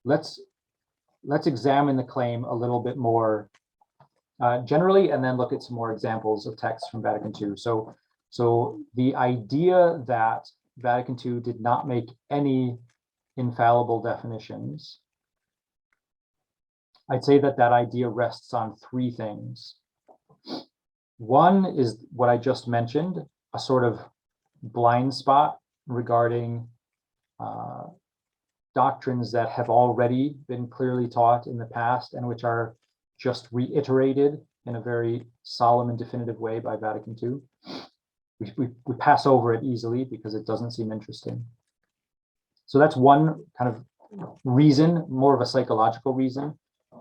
let's examine the claim a little bit more generally, and then look at some more examples of texts from Vatican II. So the idea that Vatican II did not make any infallible definitions, I'd say that idea rests on three things. One is what I just mentioned, a sort of blind spot regarding doctrines that have already been clearly taught in the past and which are just reiterated in a very solemn and definitive way by Vatican II. We pass over it easily because it doesn't seem interesting. So that's one kind of reason, more of a psychological reason,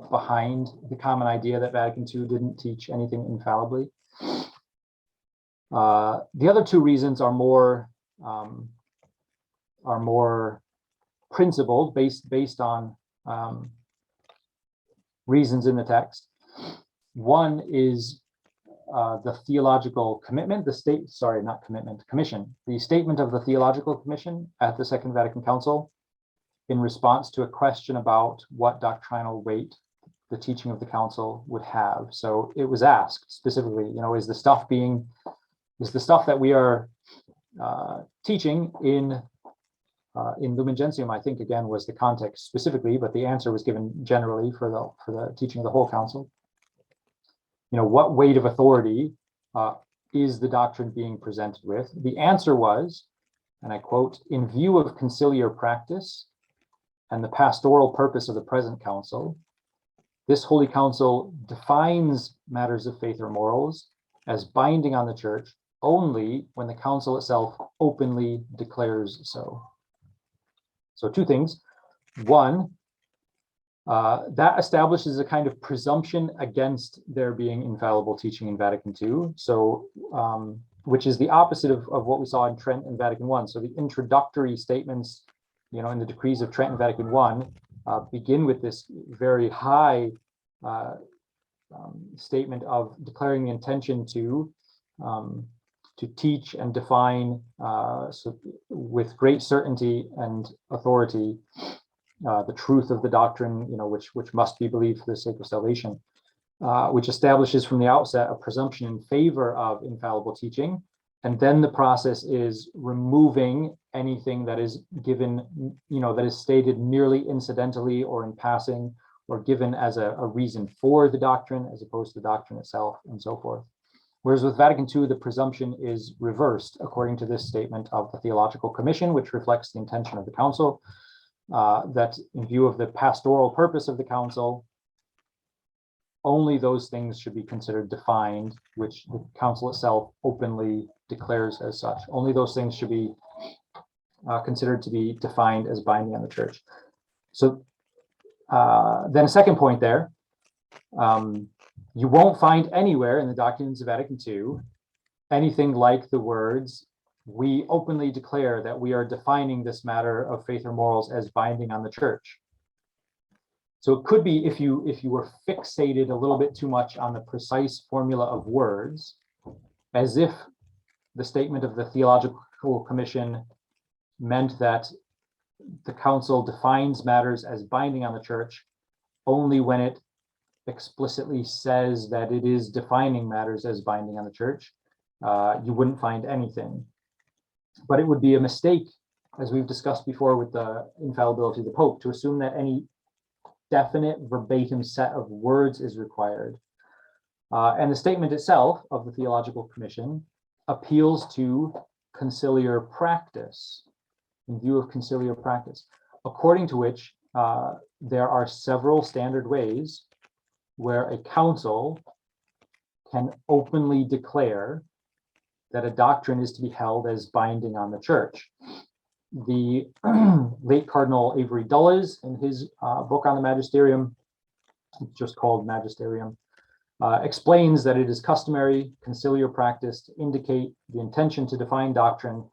behind the common idea that Vatican II didn't teach anything infallibly. The other two reasons are more principled, based on reasons in the text. One is the theological commitment, commission, the statement of the Theological Commission at the Second Vatican Council in response to a question about what doctrinal weight the teaching of the council would have. So it was asked specifically, you know, is the stuff that we are teaching in Lumen Gentium, I think, again, was the context specifically, but the answer was given generally for the teaching of the whole council. You know, what weight of authority is the doctrine being presented with? The answer was, and I quote, "In view of conciliar practice and the pastoral purpose of the present council, this Holy Council defines matters of faith or morals as binding on the Church only when the council itself openly declares so." So two things. One, that establishes a kind of presumption against there being infallible teaching in Vatican II. So, which is the opposite of what we saw in Trent and Vatican I. So the introductory statements, you know, in the decrees of Trent and Vatican I, begin with this very high statement of declaring the intention to teach and define with great certainty and authority the truth of the doctrine, you know, which must be believed for the sake of salvation. which establishes from the outset a presumption in favor of infallible teaching. And then the process is removing anything that is given, that is stated merely incidentally or in passing, or given as a reason for the doctrine as opposed to the doctrine itself, and so forth. Whereas with Vatican II, the presumption is reversed according to this statement of the Theological Commission, which reflects the intention of the Council, that in view of the pastoral purpose of the Council, only those things should be considered defined, which the Council itself openly declares as such. Only those things should be considered to be defined as binding on the Church. So then a second point there, you won't find anywhere in the documents of Vatican II anything like the words, "We openly declare that we are defining this matter of faith or morals as binding on the Church." So it could be if you were fixated a little bit too much on the precise formula of words, as if the statement of the Theological Commission meant that the Council defines matters as binding on the Church only when it explicitly says that it is defining matters as binding on the Church, you wouldn't find anything. But it would be a mistake, as we've discussed before with the infallibility of the Pope, to assume that any definite verbatim set of words is required. And the statement itself of the Theological Commission appeals to conciliar practice, in view of conciliar practice, according to which there are several standard ways where a council can openly declare that a doctrine is to be held as binding on the Church. The late Cardinal Avery Dulles, in his book on the Magisterium, just called Magisterium, explains that it is customary conciliar practice to indicate the intention to define doctrine,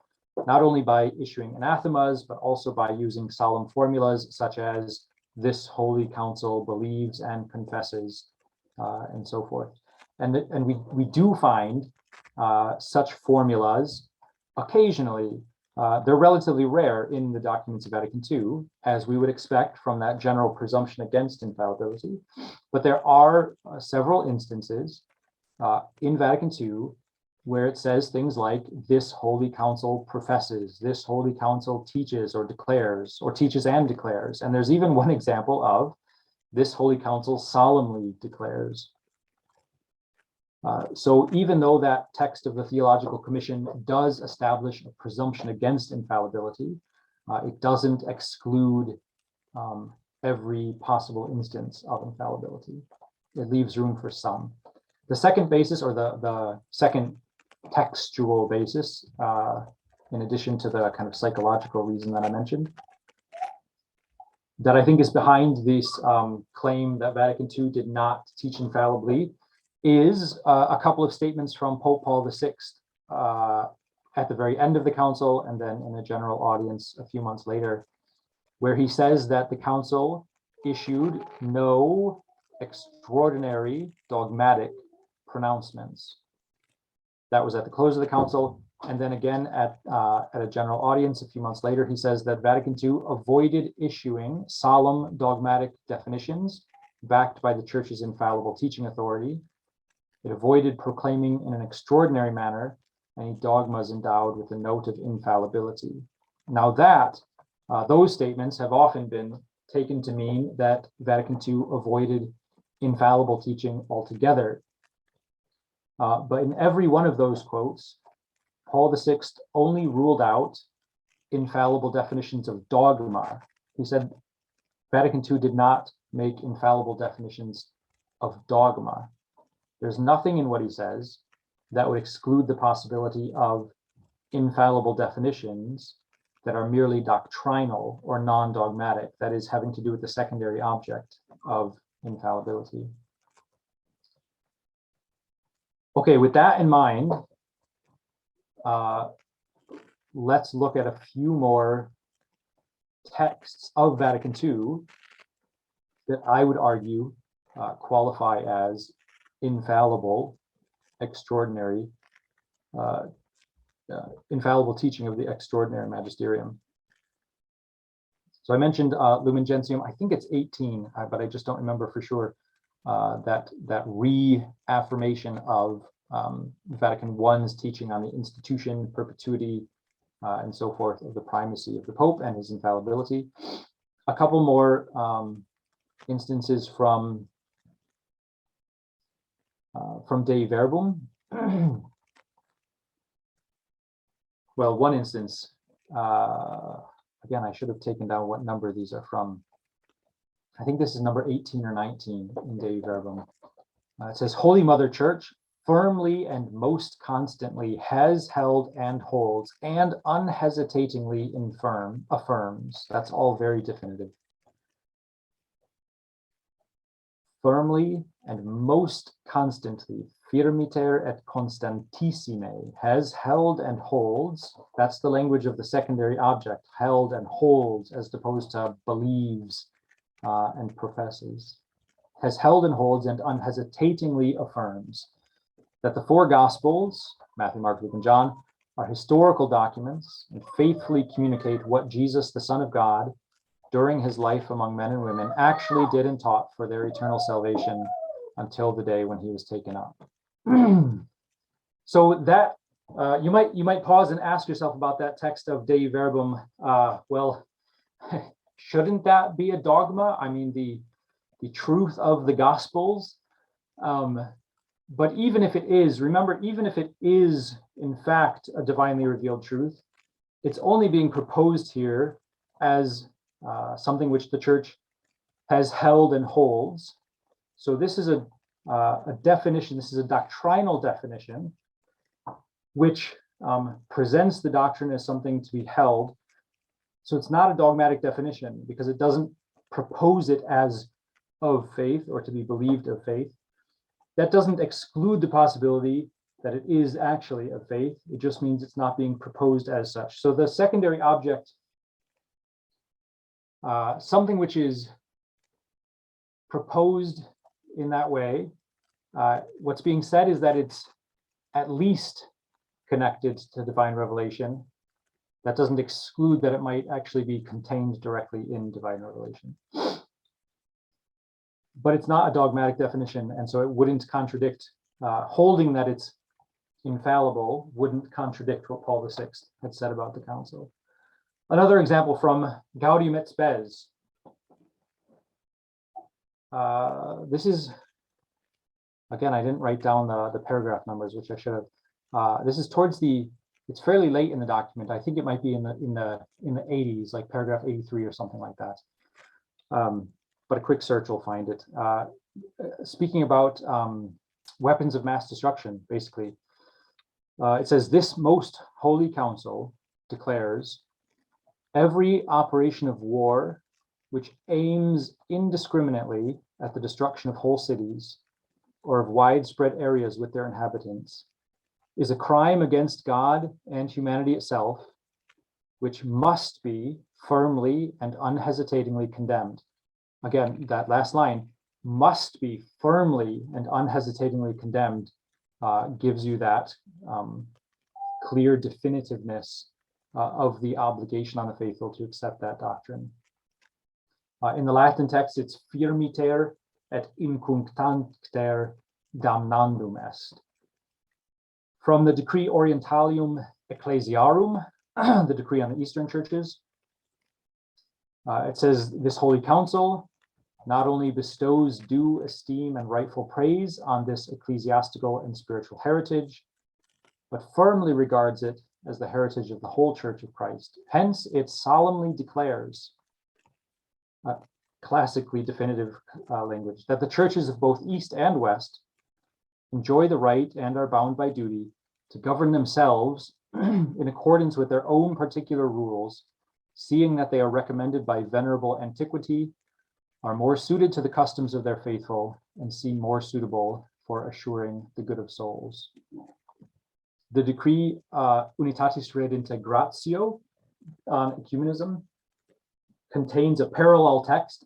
not only by issuing anathemas, but also by using solemn formulas such as "this holy council believes and confesses," and so forth. And we do find such formulas occasionally. They're relatively rare in the documents of Vatican II, as we would expect from that general presumption against infallibility. But there are several instances in Vatican II where it says things like, "This holy council professes," "This holy council teaches or declares," or teaches and declares. And there's even one example of, "This holy council solemnly declares." So even though that text of the Theological Commission does establish a presumption against infallibility, it doesn't exclude every possible instance of infallibility. It leaves room for some. The second basis, or the second textual basis, in addition to the kind of psychological reason that I mentioned, that I think is behind this claim that Vatican II did not teach infallibly, is a couple of statements from Pope Paul VI at the very end of the council, and then in a general audience a few months later, where he says that the council issued no extraordinary dogmatic pronouncements. That was at the close of the council. And then again at a general audience a few months later, he says that Vatican II avoided issuing solemn dogmatic definitions backed by the Church's infallible teaching authority. It avoided proclaiming in an extraordinary manner any dogmas endowed with a note of infallibility. Now those statements have often been taken to mean that Vatican II avoided infallible teaching altogether. But in every one of those quotes, Paul VI only ruled out infallible definitions of dogma. He said Vatican II did not make infallible definitions of dogma. There's nothing in what he says that would exclude the possibility of infallible definitions that are merely doctrinal or non-dogmatic, that is, having to do with the secondary object of infallibility. Okay, with that in mind, let's look at a few more texts of Vatican II that I would argue qualify as infallible, extraordinary, infallible teaching of the extraordinary magisterium. So I mentioned Lumen Gentium. I think it's 18, but I just don't remember for sure. that reaffirmation of Vatican I's teaching on the institution, perpetuity, and so forth of the primacy of the Pope and his infallibility. A couple more instances from Dei Verbum. Well, one instance, again, I should have taken down what number these are from. I think this is number 18 or 19 in Dei Verbum. It says, Holy Mother Church firmly and most constantly has held and holds and unhesitatingly affirms. That's all very definitive. Firmly and most constantly, firmiter et constantissime, has held and holds. That's the language of the secondary object, held and holds, as opposed to believes and professes. Has held and holds and unhesitatingly affirms that the four Gospels, Matthew, Mark, Luke, and John, are historical documents and faithfully communicate what Jesus, the Son of God, during his life among men and women, actually did and taught for their eternal salvation until the day when he was taken up. So that you might pause and ask yourself about that text of Dei Verbum. Well, shouldn't that be a dogma? I mean, the truth of the Gospels. But even if it is, remember, even if it is in fact a divinely revealed truth, it's only being proposed here as something which the church has held and holds. So this is a definition, this is a doctrinal definition, which presents the doctrine as something to be held. So it's not a dogmatic definition because it doesn't propose it as of faith or to be believed of faith. That doesn't exclude the possibility that it is actually of faith. It just means it's not being proposed as such. So the secondary object, something which is proposed in that way, what's being said is that it's at least connected to divine revelation. That doesn't exclude that it might actually be contained directly in divine revelation. But it's not a dogmatic definition, and so it wouldn't contradict, holding that it's infallible wouldn't contradict what Paul VI had said about the council. Another example from Gaudium et Spes. This is, again, I didn't write down the paragraph numbers, which I should have. This is towards the, it's fairly late in the document. I think it might be in the 80s, like paragraph 83 or something like that. But a quick search will find it. Speaking about weapons of mass destruction, basically, it says, this most holy council declares every operation of war which aims indiscriminately at the destruction of whole cities or of widespread areas with their inhabitants is a crime against God and humanity itself, which must be firmly and unhesitatingly condemned. Again, that last line, must be firmly and unhesitatingly condemned, gives you that clear definitiveness of the obligation on the faithful to accept that doctrine. In the Latin text, it's firmiter et incunctancter damnandum est. From the Decree Orientalium Ecclesiarum, the decree on the Eastern churches, it says, this holy council not only bestows due esteem and rightful praise on this ecclesiastical and spiritual heritage, but firmly regards it as the heritage of the whole Church of Christ. Hence, it solemnly declares, classically definitive language, that the churches of both East and West enjoy the right and are bound by duty to govern themselves in accordance with their own particular rules, seeing that they are recommended by venerable antiquity, are more suited to the customs of their faithful, and seem more suitable for assuring the good of souls. The decree Unitatis Redintegratio on ecumenism contains a parallel text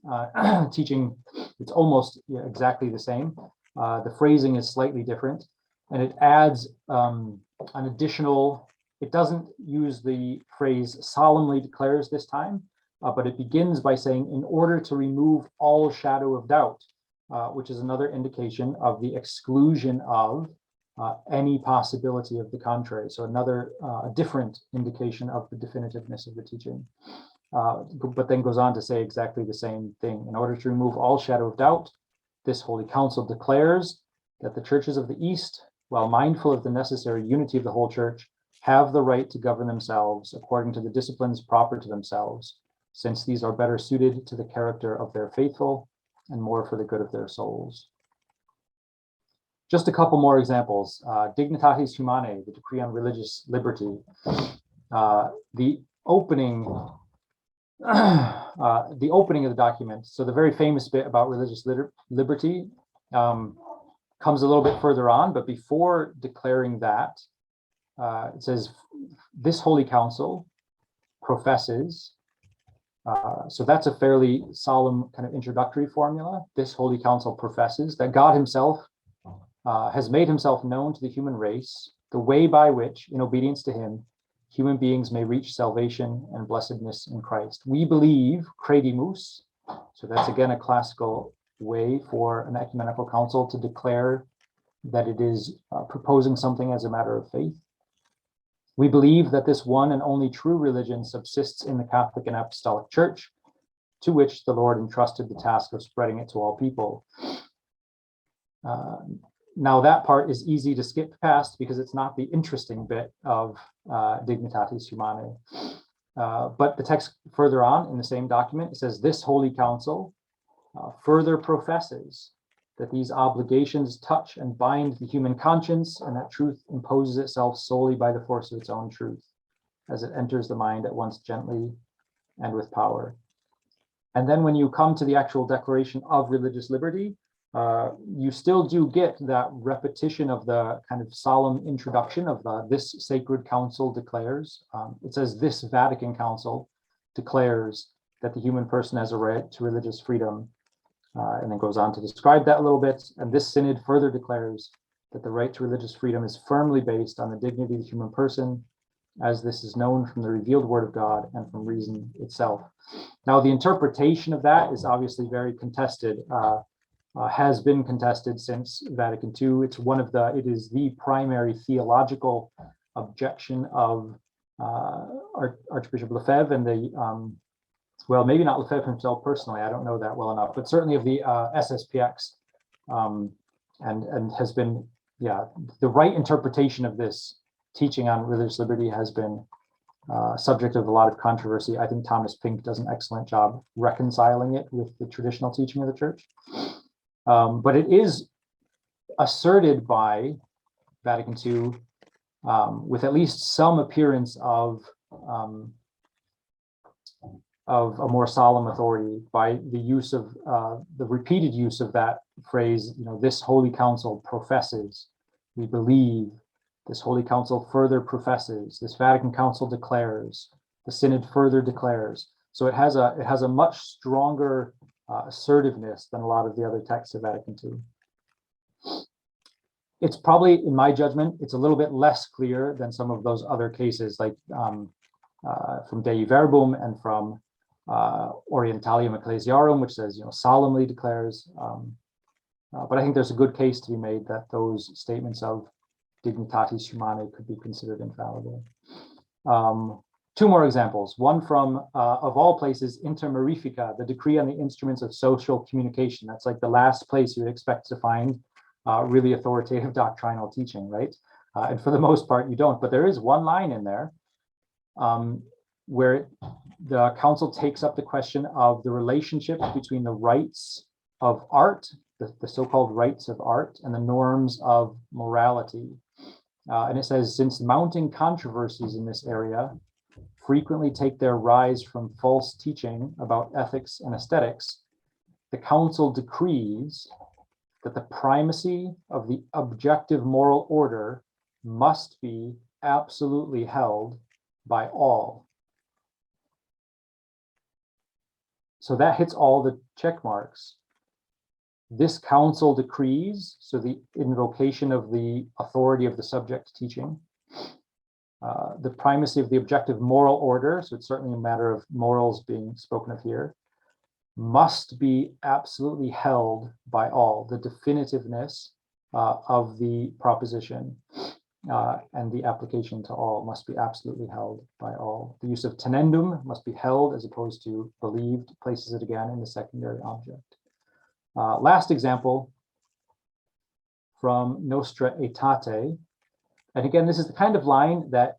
teaching, it's almost exactly the same. The phrasing is slightly different, and it adds an additional, it doesn't use the phrase solemnly declares this time, but it begins by saying, in order to remove all shadow of doubt. which is another indication of the exclusion of any possibility of the contrary. So another different indication of the definitiveness of the teaching. But then goes on to say exactly the same thing. In order to remove all shadow of doubt, this Holy Council declares that the churches of the East, while mindful of the necessary unity of the whole church, have the right to govern themselves according to the disciplines proper to themselves, since these are better suited to the character of their faithful and more for the good of their souls. Just a couple more examples. Dignitatis Humanae, the decree on religious liberty. The opening of the document, so the very famous bit about religious liberty comes a little bit further on, but before declaring that, it says, this Holy Council professes, so that's a fairly solemn kind of introductory formula. This Holy Council professes that God himself has made himself known to the human race, the way by which, in obedience to him, human beings may reach salvation and blessedness in Christ. We believe, credimus, so that's again a classical way for an ecumenical council to declare that it is proposing something as a matter of faith. We believe that this one and only true religion subsists in the Catholic and Apostolic Church, to which the Lord entrusted the task of spreading it to all people. Now that part is easy to skip past because it's not the interesting bit of Dignitatis Humanae. But the text further on in the same document, it says, this Holy Council further professes that these obligations touch and bind the human conscience, and that truth imposes itself solely by the force of its own truth, as it enters the mind at once gently and with power. And then when you come to the actual declaration of religious liberty, you still do get that repetition of the kind of solemn introduction of this sacred council declares. It says this Vatican Council declares that the human person has a right to religious freedom, and then goes on to describe that a little bit. And this synod further declares that the right to religious freedom is firmly based on the dignity of the human person, as this is known from the revealed word of God and from reason itself. Now, the interpretation of that is obviously very contested. Has been contested since Vatican II. It is the primary theological objection of Archbishop Lefebvre and the, well, maybe not Lefebvre himself personally, I don't know that well enough, but certainly of the SSPX, and has been, yeah, the right interpretation of this teaching on religious liberty has been subject of a lot of controversy. I think Thomas Pink does an excellent job reconciling it with the traditional teaching of the church. But it is asserted by Vatican II with at least some appearance of a more solemn authority by the use of the repeated use of that phrase. You know, this Holy Council professes, we believe. This Holy Council further professes. This Vatican Council declares. The Synod further declares. So it has a much stronger assertiveness than a lot of the other texts of Vatican II. It's probably, in my judgment, it's a little bit less clear than some of those other cases, like from Dei Verbum and from Orientalium Ecclesiarum, which says, solemnly declares. But I think there's a good case to be made that those statements of Dignitatis Humanae could be considered infallible. Two more examples. One from, of all places, Inter Mirifica, the decree on the instruments of social communication. That's like the last place you would expect to find really authoritative doctrinal teaching, right? And for the most part, you don't. But there is one line in there where the council takes up the question of the relationship between the rights of art, the so-called rights of art, and the norms of morality. And it says, since mounting controversies in this area frequently take their rise from false teaching about ethics and aesthetics, the council decrees that the primacy of the objective moral order must be absolutely held by all. So that hits all the check marks. This council decrees, so the invocation of the authority of the subject teaching, the primacy of the objective moral order, so it's certainly a matter of morals being spoken of here, must be absolutely held by all. The definitiveness of the proposition and the application to all must be absolutely held by all. The use of tenendum must be held as opposed to believed, places it again in the secondary object. Last example from Nostra Aetate. And again, this is the kind of line that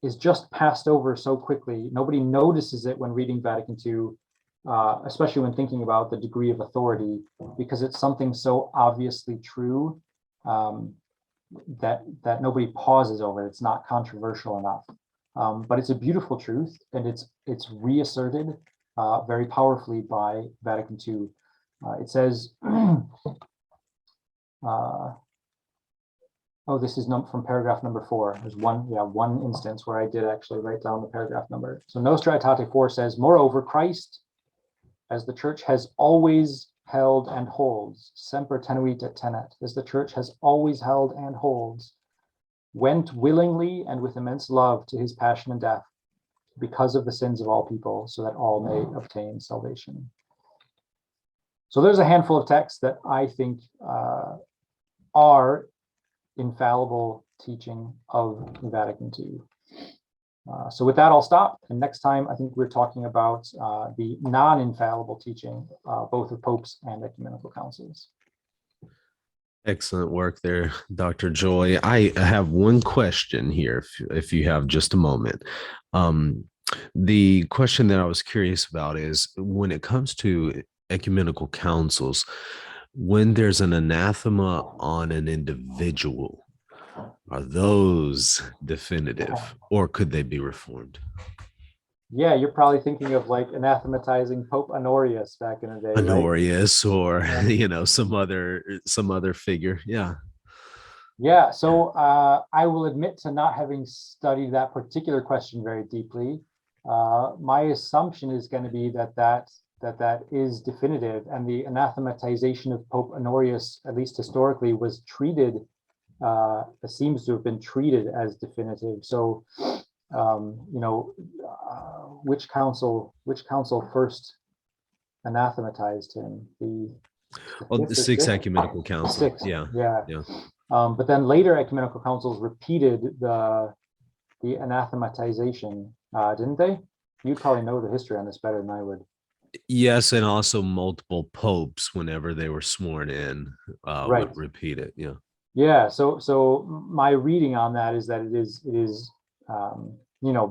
is just passed over so quickly. Nobody notices it when reading Vatican II, especially when thinking about the degree of authority, because it's something so obviously true that nobody pauses over it. It's not controversial enough. But it's a beautiful truth, and it's reasserted very powerfully by Vatican II. It says, oh, this is from paragraph number 4. There's one instance where I did actually write down the paragraph number. So Nostra Aetate 4 says, moreover, Christ, as the church has always held and holds, semper tenuit et tenet, as the church has always held and holds, went willingly and with immense love to his passion and death because of the sins of all people, so that all may obtain salvation. So there's a handful of texts that I think are infallible teaching of Vatican II. So with that, I'll stop. And next time, I think we're talking about the non-infallible teaching, both of popes and ecumenical councils. Excellent work there, Dr. Joy. I have one question here, if you have just a moment. The question that I was curious about is, when it comes to ecumenical councils, when there's an anathema on an individual, are those definitive, or could they be reformed? Yeah, you're probably thinking of like anathematizing Pope Honorius back in the day. Honorius, right? Or some other figure. Yeah. So I will admit to not having studied that particular question very deeply. My assumption is going to be that is definitive, and the anathematization of Pope Honorius, at least historically, was treated, seems to have been treated as definitive. So, which council first anathematized him? The Sixth Ecumenical Council. Yeah. But then later ecumenical councils repeated the anathematization, didn't they? You probably know the history on this better than I would. Yes, and also multiple popes, whenever they were sworn in, right, would repeat it. Yeah. So my reading on that is that it is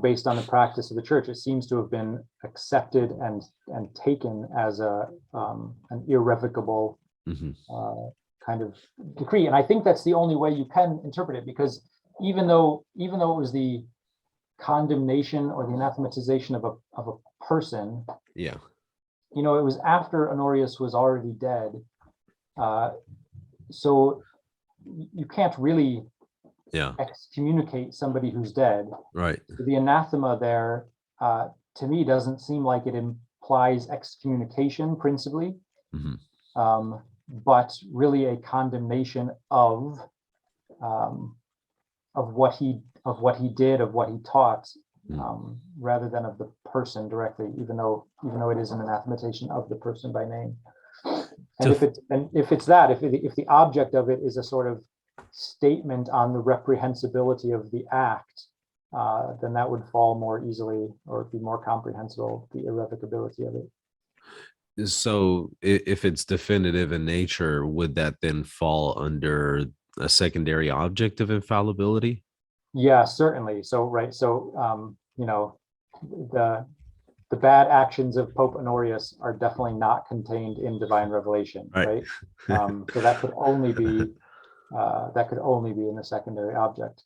based on the practice of the church. It seems to have been accepted and taken as an irrevocable kind of decree. And I think that's the only way you can interpret it, because even though it was the condemnation or the anathematization of a person, it was after Honorius was already dead, so you can't really excommunicate somebody who's dead. Right. The anathema there, to me, doesn't seem like it implies excommunication principally, but really a condemnation of what he did, of what he taught, rather than of the person directly, even though it is an anathematization of the person by name. And if the object of it is a sort of statement on the reprehensibility of the act, then that would fall more easily, or be more comprehensible, the irrevocability of it. So if it's definitive in nature, would that then fall under a secondary object of infallibility? Yeah, certainly. So the bad actions of Pope Honorius are definitely not contained in divine revelation, right? So that could only be in the secondary object.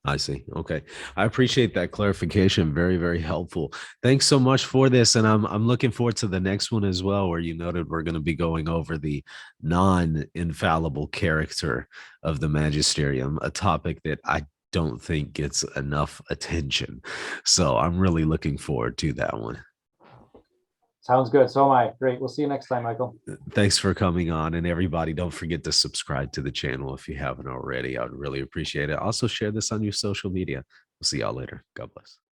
I see. Okay. I appreciate that clarification. Very, very helpful. Thanks so much for this. And I'm looking forward to the next one as well, where you noted we're going to be going over the non-infallible character of the Magisterium, a topic that I don't think gets enough attention. So I'm really looking forward to that one. Sounds good. So am I. Great. We'll see you next time, Michael. Thanks for coming on. And everybody, don't forget to subscribe to the channel if you haven't already. I would really appreciate it. Also, share this on your social media. We'll see y'all later. God bless.